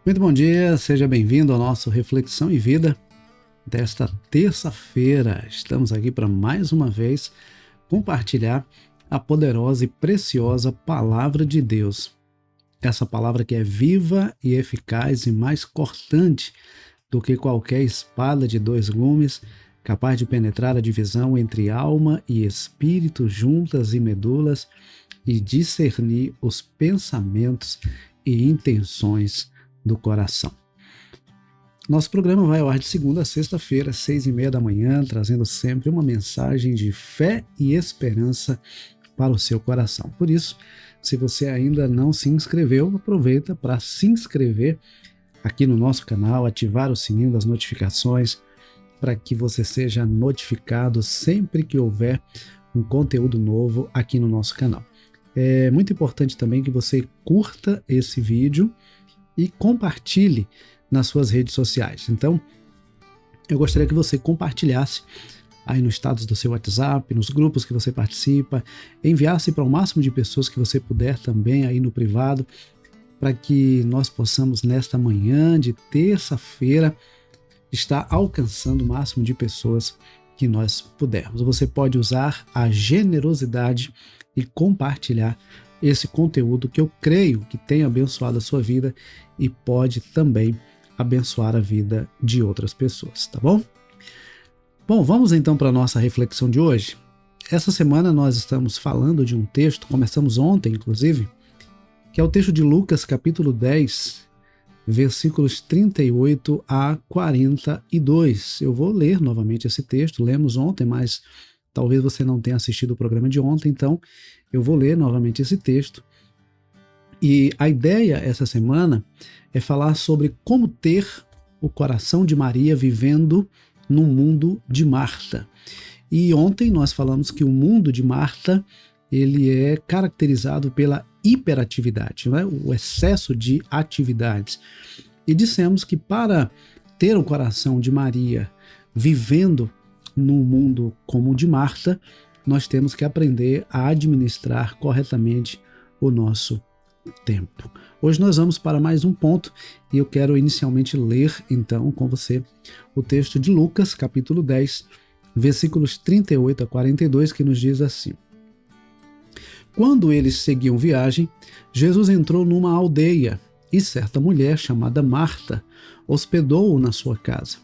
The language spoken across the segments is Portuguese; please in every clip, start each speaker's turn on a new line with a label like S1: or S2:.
S1: Muito bom dia, seja bem-vindo ao nosso Reflexão e Vida desta terça-feira. Estamos aqui para mais uma vez compartilhar a poderosa e preciosa Palavra de Deus. Essa palavra que é viva e eficaz e mais cortante do que qualquer espada de dois gumes, capaz de penetrar a divisão entre alma e espírito, juntas e medulas, e discernir os pensamentos e intenções do coração. Nosso programa vai ao ar de segunda a sexta-feira, 6h30 da manhã, trazendo sempre uma mensagem de fé e esperança para o seu coração. Por isso, se você ainda não se inscreveu, aproveita para se inscrever aqui no nosso canal, ativar o sininho das notificações para que você seja notificado sempre que houver um conteúdo novo aqui no nosso canal. É muito importante também que você curta esse vídeo e compartilhe nas suas redes sociais. Então, eu gostaria que você compartilhasse aí nos status do seu WhatsApp, nos grupos que você participa, enviasse para o máximo de pessoas que você puder também aí no privado, para que nós possamos nesta manhã de terça-feira estar alcançando o máximo de pessoas que nós pudermos. Você pode usar a generosidade e compartilhar esse conteúdo que eu creio que tem abençoado a sua vida e pode também abençoar a vida de outras pessoas, tá bom? Bom, vamos então para a nossa reflexão de hoje. Essa semana nós estamos falando de um texto, começamos ontem inclusive, que é o texto de Lucas capítulo 10, versículos 38 a 42. Eu vou ler novamente esse texto, lemos ontem, mas talvez você não tenha assistido o programa de ontem, então eu vou ler novamente esse texto. E a ideia essa semana é falar sobre como ter o coração de Maria vivendo num mundo de Marta. E ontem nós falamos que o mundo de Marta ele é caracterizado pela hiperatividade, né? O excesso de atividades. E dissemos que para ter o coração de Maria vivendo num mundo como o de Marta, nós temos que aprender a administrar corretamente o nosso tempo. Hoje nós vamos para mais um ponto e eu quero inicialmente ler então com você o texto de Lucas, capítulo 10, versículos 38 a 42, que nos diz assim: Quando eles seguiam viagem, Jesus entrou numa aldeia e certa mulher chamada Marta hospedou-o na sua casa.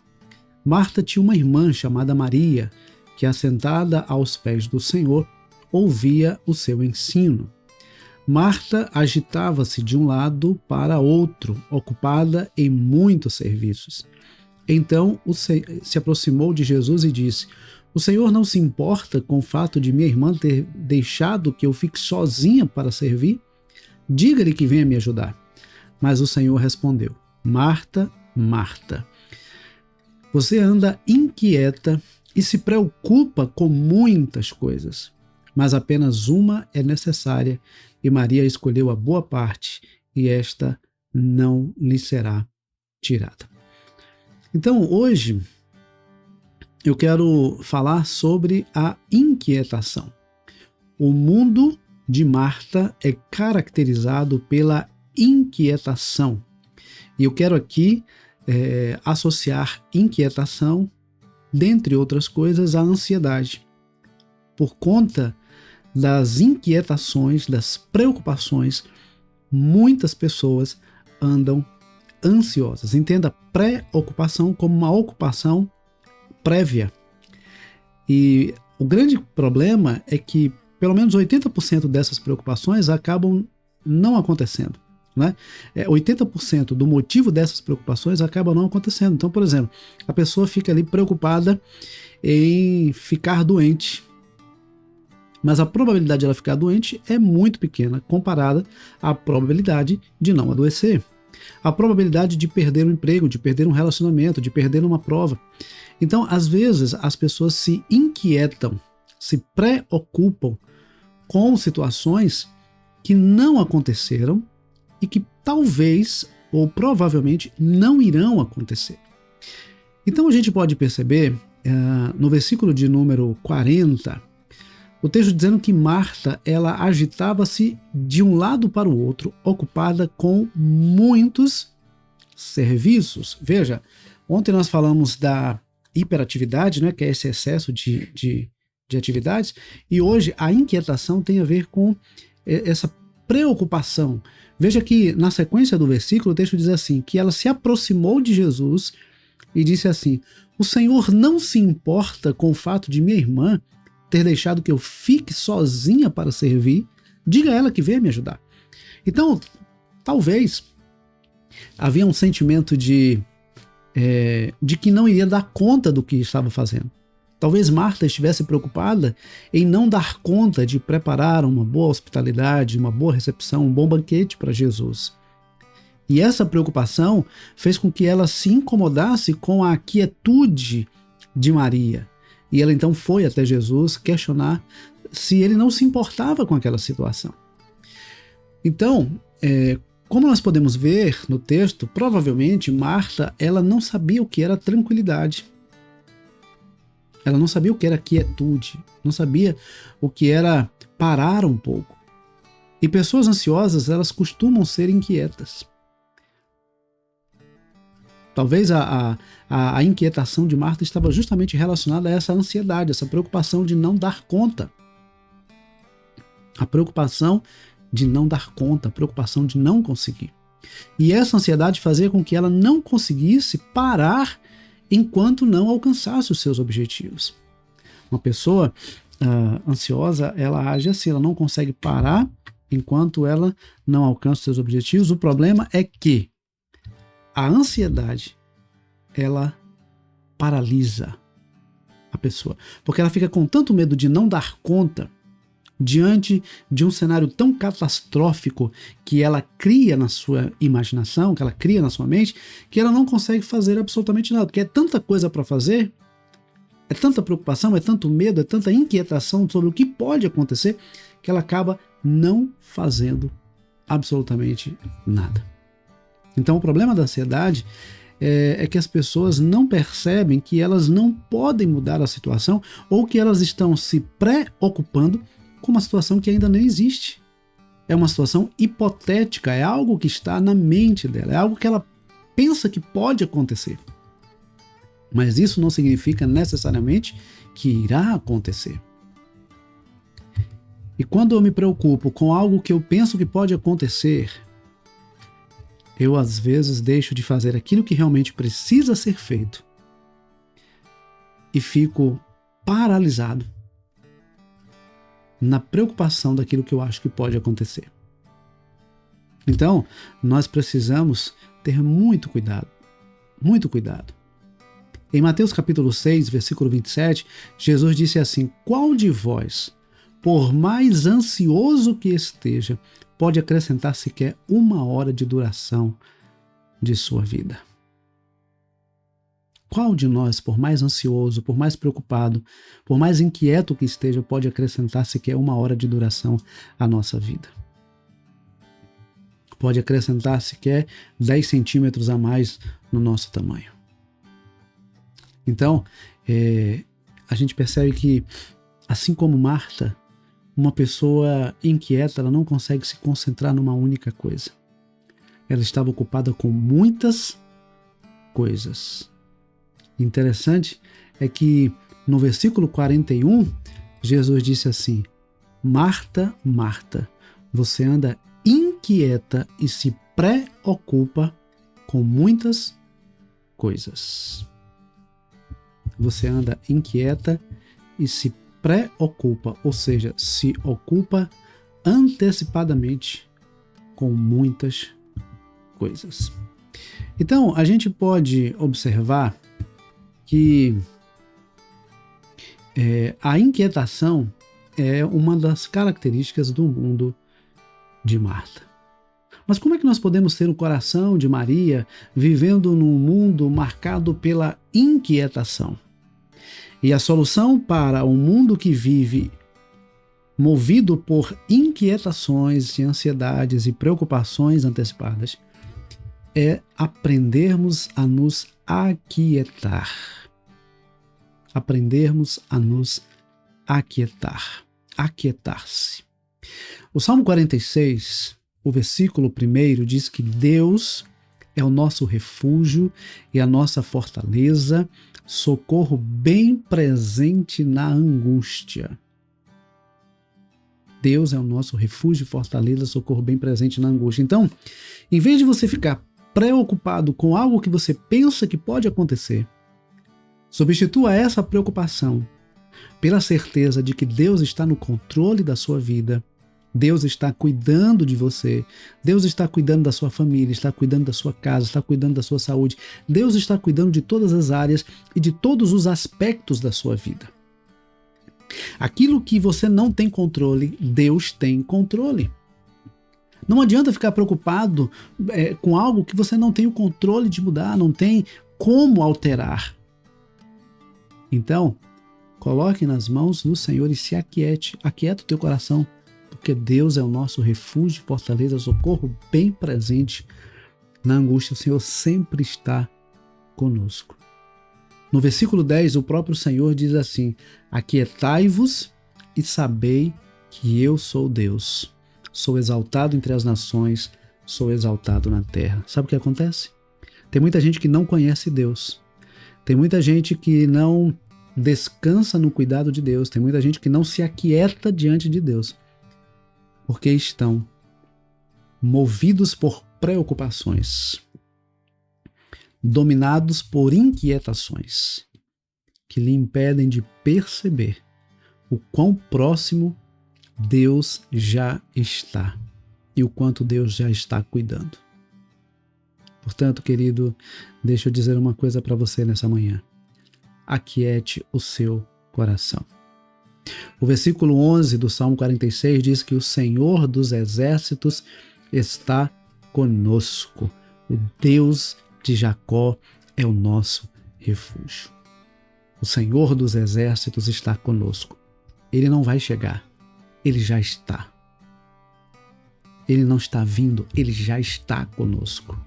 S1: Marta tinha uma irmã chamada Maria, que assentada aos pés do Senhor, ouvia o seu ensino. Marta agitava-se de um lado para outro, ocupada em muitos serviços. Então se aproximou de Jesus e disse: O Senhor não se importa com o fato de minha irmã ter deixado que eu fique sozinha para servir? Diga-lhe que venha me ajudar. Mas o Senhor respondeu: Marta, Marta, você anda inquieta e se preocupa com muitas coisas, mas apenas uma é necessária, e Maria escolheu a boa parte, e esta não lhe será tirada. Então, hoje, eu quero falar sobre a inquietação. O mundo de Marta é caracterizado pela inquietação. E eu quero aqui associar inquietação, dentre outras coisas, à ansiedade. Por conta das inquietações, das preocupações, muitas pessoas andam ansiosas. Entenda pré-ocupação como uma ocupação prévia. E o grande problema é que pelo menos 80% dessas preocupações acabam não acontecendo. Né? 80% do motivo dessas preocupações acaba não acontecendo. Então, por exemplo, a pessoa fica ali preocupada em ficar doente, mas a probabilidade de ela ficar doente é muito pequena comparada à probabilidade de não adoecer. A probabilidade de perder um emprego, de perder um relacionamento, de perder uma prova. Então, às vezes, as pessoas se inquietam, se preocupam com situações que não aconteceram e que talvez ou provavelmente não irão acontecer. Então a gente pode perceber no versículo de número 40, o texto dizendo que Marta, ela agitava-se de um lado para o outro, ocupada com muitos serviços. Ontem nós falamos da hiperatividade, né, que é esse excesso de atividades, e hoje a inquietação tem a ver com essa preocupação. Veja que na sequência do versículo o texto diz assim, que ela se aproximou de Jesus e disse assim: o Senhor não se importa com o fato de minha irmã ter deixado que eu fique sozinha para servir? Diga a ela que venha me ajudar. Então, talvez havia um sentimento de que não iria dar conta do que estava fazendo. Talvez Marta estivesse preocupada em não dar conta de preparar uma boa hospitalidade, uma boa recepção, um bom banquete para Jesus. E essa preocupação fez com que ela se incomodasse com a quietude de Maria. E ela então foi até Jesus questionar se ele não se importava com aquela situação. Então, como nós podemos ver no texto, provavelmente Marta ela não sabia o que era tranquilidade. Ela não sabia o que era quietude, não sabia o que era parar um pouco. E pessoas ansiosas, elas costumam ser inquietas. Talvez a inquietação de Marta estava justamente relacionada a essa ansiedade, essa preocupação de não dar conta. A preocupação de não dar conta, a preocupação de não conseguir. E essa ansiedade fazia com que ela não conseguisse parar enquanto não alcançasse os seus objetivos. Uma pessoa ansiosa, ela age assim, ela não consegue parar enquanto ela não alcança os seus objetivos. O problema é que a ansiedade, ela paralisa a pessoa, porque ela fica com tanto medo de não dar conta diante de um cenário tão catastrófico que ela cria na sua imaginação, que ela cria na sua mente, que ela não consegue fazer absolutamente nada, porque é tanta coisa para fazer, é tanta preocupação, é tanto medo, é tanta inquietação sobre o que pode acontecer, que ela acaba não fazendo absolutamente nada. Então o problema da ansiedade é que as pessoas não percebem que elas não podem mudar a situação ou que elas estão se preocupando com uma situação que ainda nem existe. É uma situação hipotética, é algo que está na mente dela, é algo que ela pensa que pode acontecer. Mas isso não significa necessariamente que irá acontecer. E quando eu me preocupo com algo que eu penso que pode acontecer, eu às vezes deixo de fazer aquilo que realmente precisa ser feito e fico paralisado na preocupação daquilo que eu acho que pode acontecer. Então, nós precisamos ter muito cuidado, muito cuidado. Em Mateus capítulo 6, versículo 27, Jesus disse assim: qual de vós, por mais ansioso que esteja, pode acrescentar sequer 1 hora de duração de sua vida? Qual de nós, por mais ansioso, por mais preocupado, por mais inquieto que esteja, pode acrescentar sequer 1 hora de duração à nossa vida? Pode acrescentar sequer 10 centímetros a mais no nosso tamanho. Então, a gente percebe que, assim como Marta, uma pessoa inquieta, ela não consegue se concentrar numa única coisa. Ela estava ocupada com muitas coisas. Interessante é que no versículo 41, Jesus disse assim: Marta, Marta, você anda inquieta e se preocupa com muitas coisas. Você anda inquieta e se preocupa, ou seja, se ocupa antecipadamente com muitas coisas. Então, a gente pode observar que a inquietação é uma das características do mundo de Marta. Mas como é que nós podemos ter o coração de Maria vivendo num mundo marcado pela inquietação? E a solução para um mundo que vive movido por inquietações, ansiedades e preocupações antecipadas é aprendermos a nos aquietar. Aprendermos a nos aquietar. Aquietar-se. O Salmo 46, o versículo 1 diz que Deus é o nosso refúgio e a nossa fortaleza, socorro bem presente na angústia. Deus é o nosso refúgio, fortaleza, socorro bem presente na angústia. Então, em vez de você ficar preocupado com algo que você pensa que pode acontecer, substitua essa preocupação pela certeza de que Deus está no controle da sua vida, Deus está cuidando de você, Deus está cuidando da sua família, está cuidando da sua casa, está cuidando da sua saúde, Deus está cuidando de todas as áreas e de todos os aspectos da sua vida. Aquilo que você não tem controle, Deus tem controle. Não adianta ficar preocupado com algo que você não tem o controle de mudar, não tem como alterar. Então, coloque nas mãos do Senhor e se aquiete. Aquieta o teu coração, porque Deus é o nosso refúgio, fortaleza, socorro bem presente na angústia. O Senhor sempre está conosco. No versículo 10, o próprio Senhor diz assim: aquietai-vos e sabei que eu sou Deus. Sou exaltado entre as nações, sou exaltado na terra. Sabe o que acontece? Tem muita gente que não conhece Deus. Tem muita gente que não descansa no cuidado de Deus. Tem muita gente que não se aquieta diante de Deus. Porque estão movidos por preocupações, dominados por inquietações que lhe impedem de perceber o quão próximo Deus já está e o quanto Deus já está cuidando. Portanto, querido, deixa eu dizer uma coisa para você nessa manhã. Aquiete o seu coração. O versículo 11 do Salmo 46 diz que o Senhor dos exércitos está conosco. O Deus de Jacó é o nosso refúgio. O Senhor dos exércitos está conosco. Ele não vai chegar, ele já está. Ele não está vindo, ele já está conosco.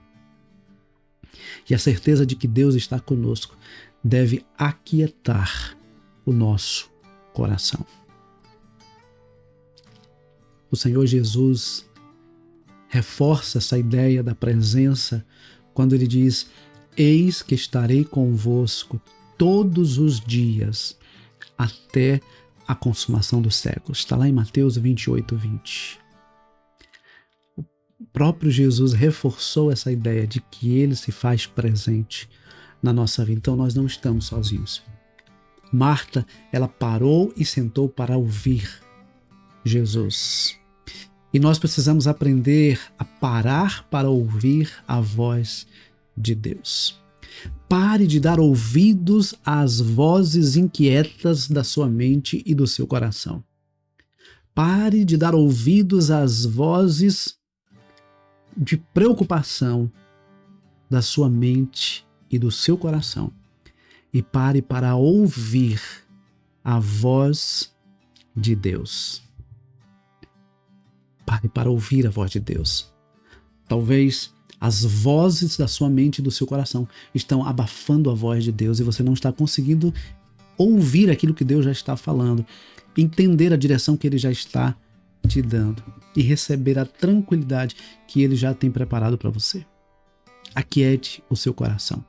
S1: E a certeza de que Deus está conosco deve aquietar o nosso coração. O Senhor Jesus reforça essa ideia da presença quando ele diz: eis que estarei convosco todos os dias até a consumação dos séculos. Está lá em Mateus 28, 20. O próprio Jesus reforçou essa ideia de que ele se faz presente na nossa vida. Então nós não estamos sozinhos. Marta, ela parou e sentou para ouvir Jesus. E nós precisamos aprender a parar para ouvir a voz de Deus. Pare de dar ouvidos às vozes inquietas da sua mente e do seu coração. Pare de dar ouvidos às vozes de preocupação da sua mente e do seu coração. E pare para ouvir a voz de Deus. Pare para ouvir a voz de Deus. Talvez as vozes da sua mente e do seu coração estão abafando a voz de Deus e você não está conseguindo ouvir aquilo que Deus já está falando, entender a direção que Ele já está te dando e receber a tranquilidade que Ele já tem preparado para você. Aquiete o seu coração.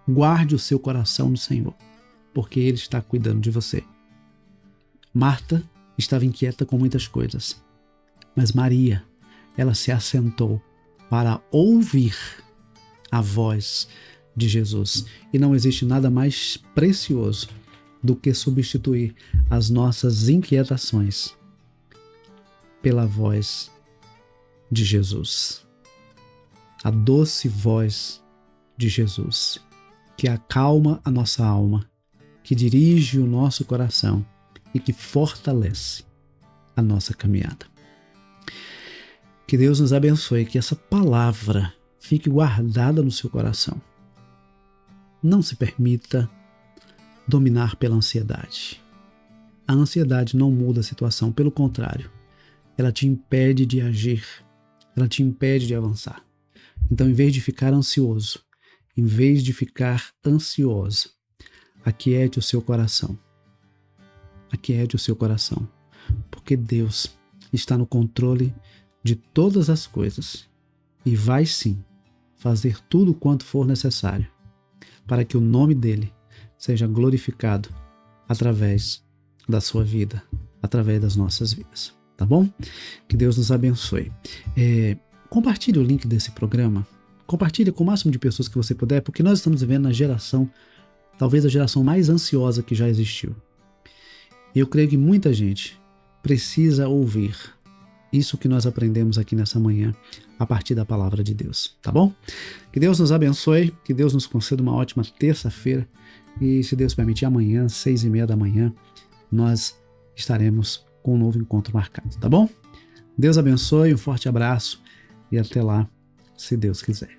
S1: Guarde o seu coração no Senhor, porque Ele está cuidando de você. Marta estava inquieta com muitas coisas, mas Maria, ela se assentou para ouvir a voz de Jesus. E não existe nada mais precioso do que substituir as nossas inquietações pela voz de Jesus. A doce voz de Jesus, que acalma a nossa alma, que dirige o nosso coração e que fortalece a nossa caminhada. Que Deus nos abençoe, que essa palavra fique guardada no seu coração. Não se permita dominar pela ansiedade. A ansiedade não muda a situação, pelo contrário, ela te impede de agir, ela te impede de avançar. Então, em vez de ficar ansioso, em vez de ficar ansiosa, aquiete o seu coração. Aquiete o seu coração, porque Deus está no controle de todas as coisas e vai sim fazer tudo quanto for necessário para que o nome dele seja glorificado através da sua vida, através das nossas vidas, tá bom? Que Deus nos abençoe. Compartilhe o link desse programa, compartilhe com o máximo de pessoas que você puder, porque nós estamos vivendo na geração, talvez a geração mais ansiosa que já existiu. E eu creio que muita gente precisa ouvir isso que nós aprendemos aqui nessa manhã, a partir da palavra de Deus, tá bom? Que Deus nos abençoe, que Deus nos conceda uma ótima terça-feira e, se Deus permitir, amanhã, 6:30 da manhã, nós estaremos com um novo encontro marcado, tá bom? Deus abençoe, um forte abraço e até lá, se Deus quiser.